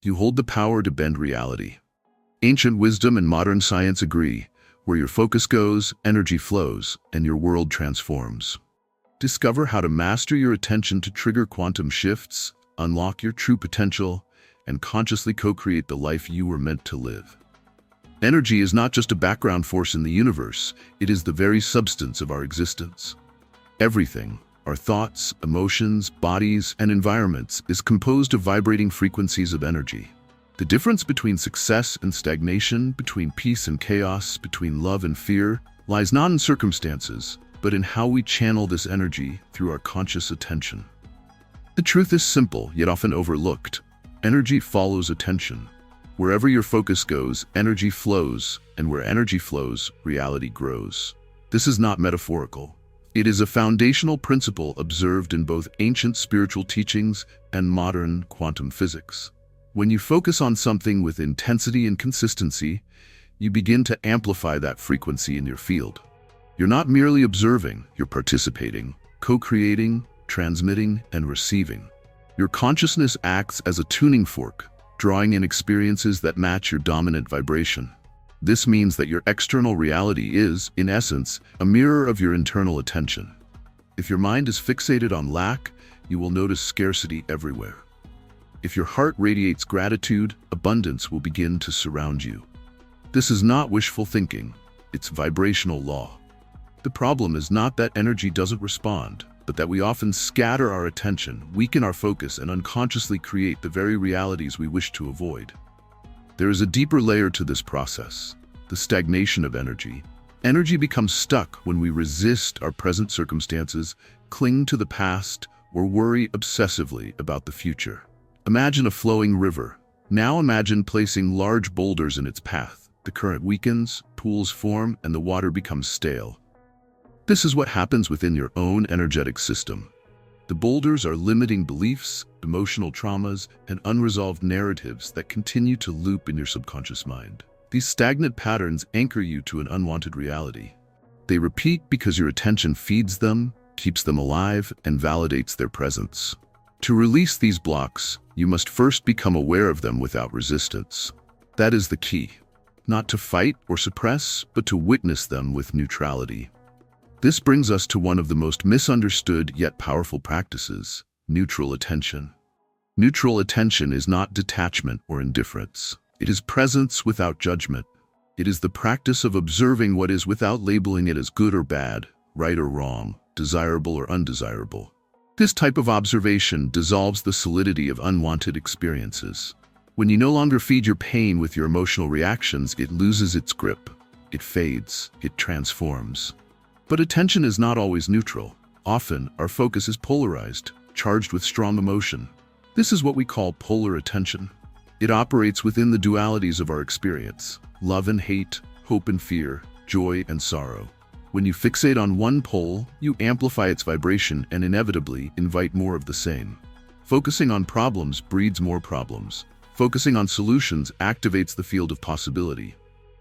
You hold the power to bend reality. Ancient wisdom and modern science agree. Where your focus goes, energy flows, and your world transforms. Discover how to master your attention to trigger quantum shifts, unlock your true potential, and consciously co-create the life you were meant to live. Energy is not just a background force in the universe, it is the very substance of our existence. Everything, our thoughts, emotions, bodies, and environments, is composed of vibrating frequencies of energy. The difference between success and stagnation, between peace and chaos, between love and fear, lies not in circumstances, but in how we channel this energy through our conscious attention. The truth is simple, yet often overlooked. Energy follows attention. Wherever your focus goes, energy flows, and where energy flows, reality grows. This is not metaphorical. It is a foundational principle observed in both ancient spiritual teachings and modern quantum physics. When you focus on something with intensity and consistency, you begin to amplify that frequency in your field. You're not merely observing, you're participating, co-creating, transmitting, and receiving. Your consciousness acts as a tuning fork, drawing in experiences that match your dominant vibration. This means that your external reality is, in essence, a mirror of your internal attention. If your mind is fixated on lack, you will notice scarcity everywhere. If your heart radiates gratitude, abundance will begin to surround you. This is not wishful thinking, it's vibrational law. The problem is not that energy doesn't respond, but that we often scatter our attention, weaken our focus, and unconsciously create the very realities we wish to avoid. There is a deeper layer to this process, the stagnation of energy. Energy becomes stuck when we resist our present circumstances, cling to the past, or worry obsessively about the future. Imagine a flowing river. Now imagine placing large boulders in its path. The current weakens, pools form, and the water becomes stale. This is what happens within your own energetic system. The boulders are limiting beliefs, emotional traumas, and unresolved narratives that continue to loop in your subconscious mind. These stagnant patterns anchor you to an unwanted reality. They repeat because your attention feeds them, keeps them alive, and validates their presence. To release these blocks, you must first become aware of them without resistance. That is the key. Not to fight or suppress, but to witness them with neutrality. This brings us to one of the most misunderstood yet powerful practices, neutral attention. Neutral attention is not detachment or indifference. It is presence without judgment. It is the practice of observing what is without labeling it as good or bad, right or wrong, desirable or undesirable. This type of observation dissolves the solidity of unwanted experiences. When you no longer feed your pain with your emotional reactions, it loses its grip. It fades. It transforms. But attention is not always neutral. Often, our focus is polarized, charged with strong emotion. This is what we call polar attention. It operates within the dualities of our experience: love and hate, hope and fear, joy and sorrow. When you fixate on one pole, you amplify its vibration and inevitably invite more of the same. Focusing on problems breeds more problems. Focusing on solutions activates the field of possibility.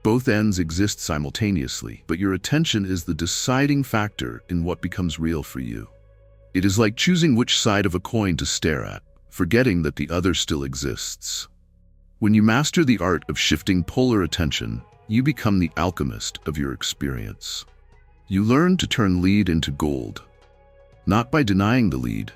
Both ends exist simultaneously, but your attention is the deciding factor in what becomes real for you. It is like choosing which side of a coin to stare at, forgetting that the other still exists. When you master the art of shifting polar attention, you become the alchemist of your experience. You learn to turn lead into gold, not by denying the lead,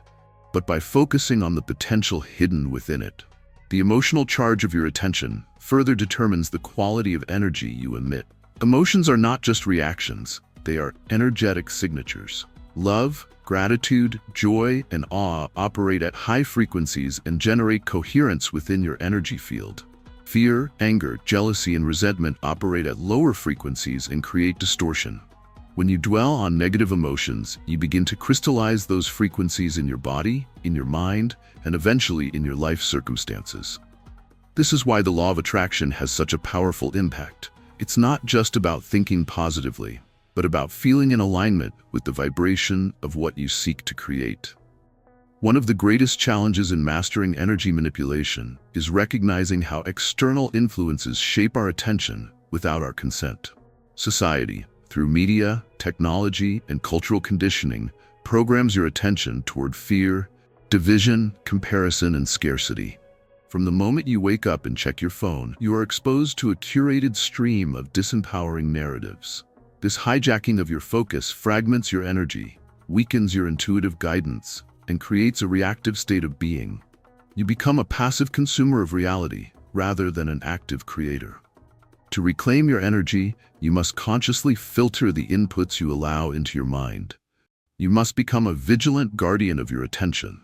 but by focusing on the potential hidden within it. The emotional charge of your attention further determines the quality of energy you emit. Emotions are not just reactions, they are energetic signatures. Love, gratitude, joy, and awe operate at high frequencies and generate coherence within your energy field. Fear, anger, jealousy, and resentment operate at lower frequencies and create distortion. When you dwell on negative emotions, you begin to crystallize those frequencies in your body, in your mind, and eventually in your life circumstances. This is why the law of attraction has such a powerful impact. It's not just about thinking positively, but about feeling in alignment with the vibration of what you seek to create. One of the greatest challenges in mastering energy manipulation is recognizing how external influences shape our attention without our consent. Society, through media, technology, and cultural conditioning, programs your attention toward fear, division, comparison, and scarcity. From the moment you wake up and check your phone, you are exposed to a curated stream of disempowering narratives. This hijacking of your focus fragments your energy, weakens your intuitive guidance, and creates a reactive state of being. You become a passive consumer of reality rather than an active creator. To reclaim your energy, you must consciously filter the inputs you allow into your mind. You must become a vigilant guardian of your attention.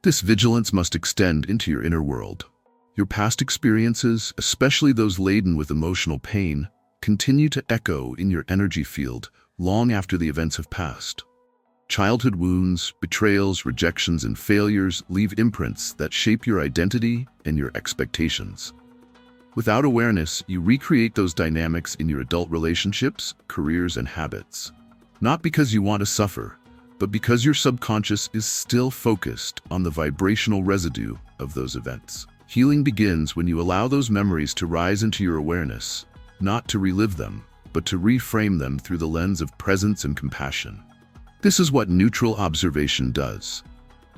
This vigilance must extend into your inner world. Your past experiences, especially those laden with emotional pain, continue to echo in your energy field long after the events have passed. Childhood wounds, betrayals, rejections, and failures leave imprints that shape your identity and your expectations. Without awareness, you recreate those dynamics in your adult relationships, careers, and habits. Not because you want to suffer, but because your subconscious is still focused on the vibrational residue of those events. Healing begins when you allow those memories to rise into your awareness, not to relive them, but to reframe them through the lens of presence and compassion. This is what neutral observation does.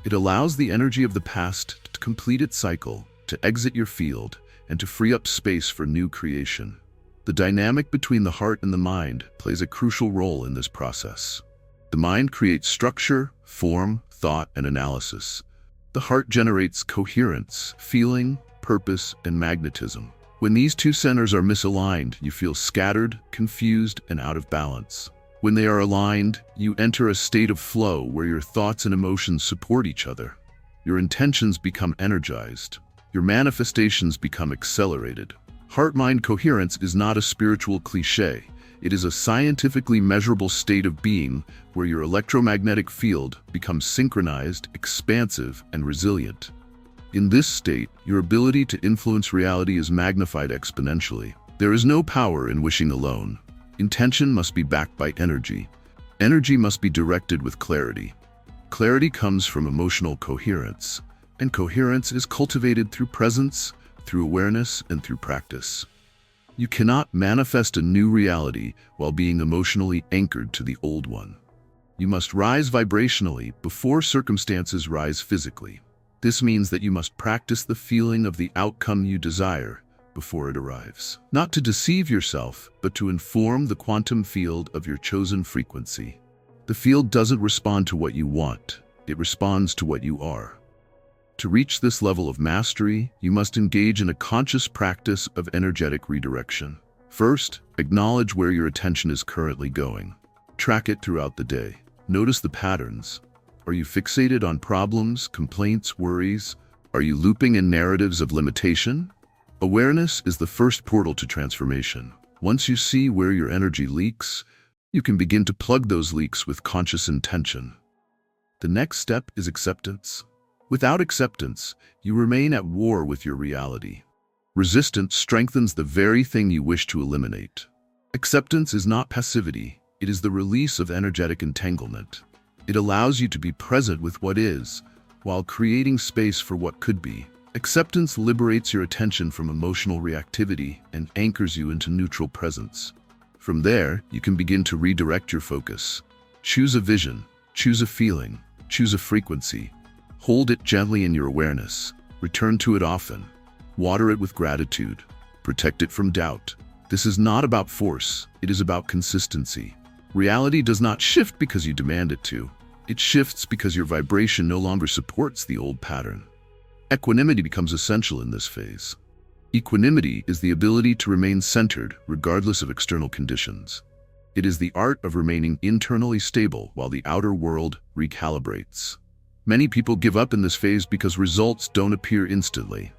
It allows the energy of the past to complete its cycle, to exit your field, and to free up space for new creation. The dynamic between the heart and the mind plays a crucial role in this process. The mind creates structure, form, thought, and analysis. The heart generates coherence, feeling, purpose, and magnetism. When these two centers are misaligned, you feel scattered, confused, and out of balance. When they are aligned, you enter a state of flow where your thoughts and emotions support each other. Your intentions become energized. Your manifestations become accelerated. Heart-mind coherence is not a spiritual cliché. It is a scientifically measurable state of being where your electromagnetic field becomes synchronized, expansive, and resilient. In this state, your ability to influence reality is magnified exponentially. There is no power in wishing alone. Intention must be backed by energy. Energy must be directed with clarity. Clarity comes from emotional coherence, and coherence is cultivated through presence, through awareness, and through practice. You cannot manifest a new reality while being emotionally anchored to the old one. You must rise vibrationally before circumstances rise physically. This means that you must practice the feeling of the outcome you desire before it arrives. Not to deceive yourself, but to inform the quantum field of your chosen frequency. The field doesn't respond to what you want, it responds to what you are. To reach this level of mastery, you must engage in a conscious practice of energetic redirection. First, acknowledge where your attention is currently going. Track it throughout the day. Notice the patterns. Are you fixated on problems, complaints, worries? Are you looping in narratives of limitation? Awareness is the first portal to transformation. Once you see where your energy leaks, you can begin to plug those leaks with conscious intention. The next step is acceptance. Without acceptance, you remain at war with your reality. Resistance strengthens the very thing you wish to eliminate. Acceptance is not passivity, it is the release of energetic entanglement. It allows you to be present with what is, while creating space for what could be. Acceptance liberates your attention from emotional reactivity and anchors you into neutral presence. From there, you can begin to redirect your focus. Choose a vision, choose a feeling, choose a frequency. Hold it gently in your awareness. Return to it often. Water it with gratitude. Protect it from doubt. This is not about force, it is about consistency. Reality does not shift because you demand it to. It shifts because your vibration no longer supports the old pattern. Equanimity becomes essential in this phase. Equanimity is the ability to remain centered regardless of external conditions. It is the art of remaining internally stable while the outer world recalibrates. Many people give up in this phase because results don't appear instantly.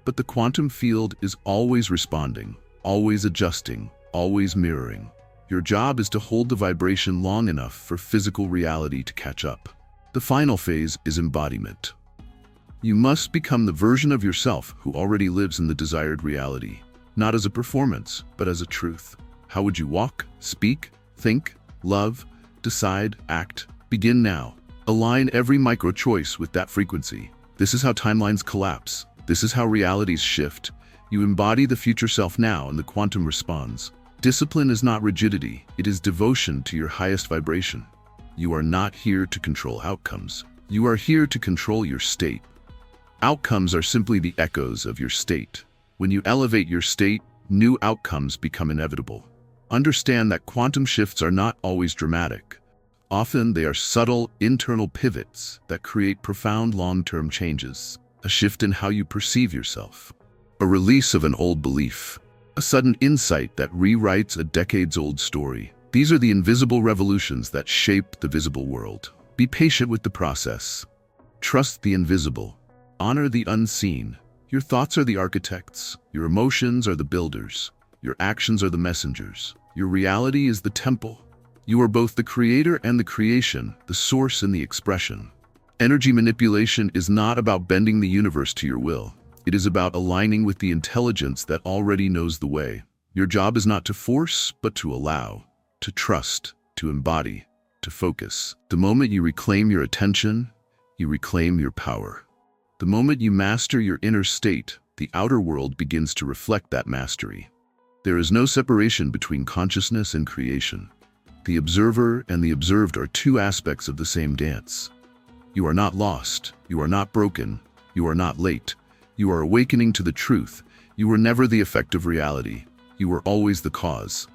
But the quantum field is always responding, always adjusting, always mirroring. Your job is to hold the vibration long enough for physical reality to catch up. The final phase is embodiment. You must become the version of yourself who already lives in the desired reality, not as a performance, but as a truth. How would you walk, speak, think, love, decide, act? Begin now. Align every micro-choice with that frequency. This is how timelines collapse. This is how realities shift. You embody the future self now and the quantum responds. Discipline is not rigidity, it is devotion to your highest vibration. You are not here to control outcomes. You are here to control your state. Outcomes are simply the echoes of your state. When you elevate your state, new outcomes become inevitable. Understand that quantum shifts are not always dramatic. Often they are subtle, internal pivots that create profound long-term changes. A shift in how you perceive yourself. A release of an old belief. A sudden insight that rewrites a decades-old story. These are the invisible revolutions that shape the visible world. Be patient with the process. Trust the invisible. Honor the unseen. Your thoughts are the architects. Your emotions are the builders. Your actions are the messengers. Your reality is the temple. You are both the creator and the creation, the source and the expression. Energy manipulation is not about bending the universe to your will. It is about aligning with the intelligence that already knows the way. Your job is not to force, but to allow, to trust, to embody, to focus. The moment you reclaim your attention, you reclaim your power. The moment you master your inner state, the outer world begins to reflect that mastery. There is no separation between consciousness and creation. The observer and the observed are two aspects of the same dance. You are not lost. You are not broken. You are not late. You are awakening to the truth. You were never the effect of reality. You were always the cause.